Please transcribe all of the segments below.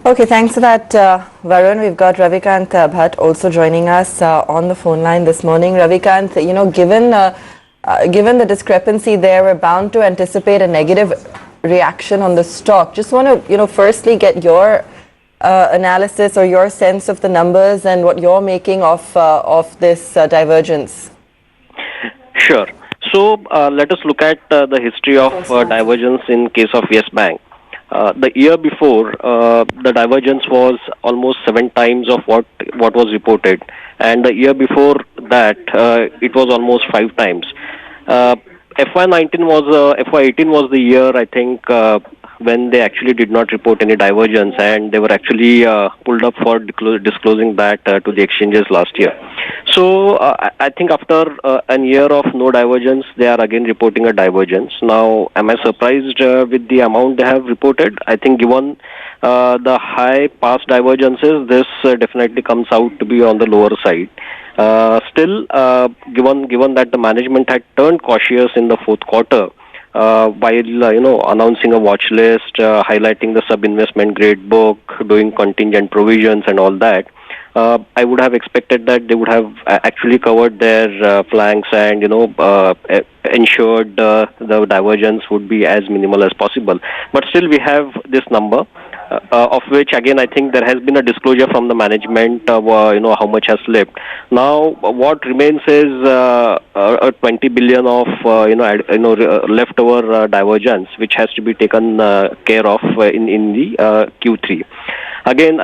Okay, thanks for that, Varun. We've got Ravikant Bhat also joining us on the phone line this morning. Ravikant, given the discrepancy there, we're bound to anticipate a negative reaction on the stock. Just want to, firstly get your analysis or your sense of the numbers and what you're making of this divergence. Sure. So let us look at the history of divergence in case of Yes Bank. The year before, the divergence was almost 7 times of what was reported, and the year before that, it was almost 5 times. FY18 was the year, I think, when they actually did not report any divergence, and they were actually pulled up for disclosing that to the exchanges last year. So I think after a year of no divergence, they are again reporting a divergence. Now, am I surprised with the amount they have reported? I think given the high past divergences, this definitely comes out to be on the lower side. Still, given that the management had turned cautious in the fourth quarter, while announcing a watch list, highlighting the sub-investment grade book, doing contingent provisions and all that, I would have expected that they would have actually covered their flanks and ensured the divergence would be as minimal as possible. But still, we have this number. Of which again I think there has been a disclosure from the management of how much has slipped. Now what remains is 20 billion of leftover divergence, which has to be taken care of in the Q3. Again,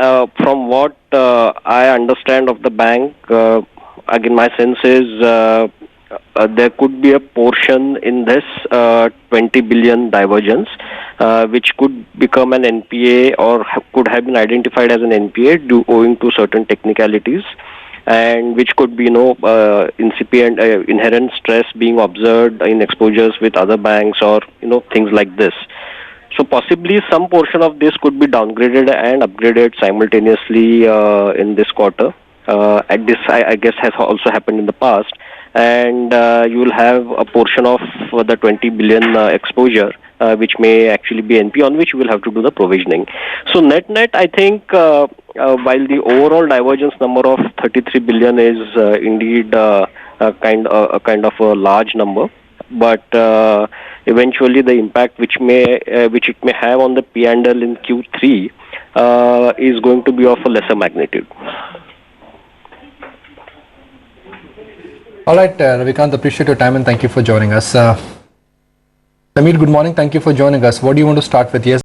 from what I understand of the bank, again my sense is there could be a portion in this 20 billion divergence which could become an NPA or could have been identified as an NPA owing to certain technicalities, and which could be incipient inherent stress being observed in exposures with other banks or things like this. So possibly some portion of this could be downgraded and upgraded simultaneously in this quarter. And this I guess has also happened in the past. And you will have a portion of the 20 billion exposure, which may actually be NP, on which you will have to do the provisioning. So net, I think while the overall divergence number of 33 billion is indeed a kind of a large number, but eventually the impact which it may have on the P&L in Q3 is going to be of a lesser magnitude. All right, Ravikant, appreciate your time and thank you for joining us. Samir, good morning. Thank you for joining us. What do you want to start with? Yes.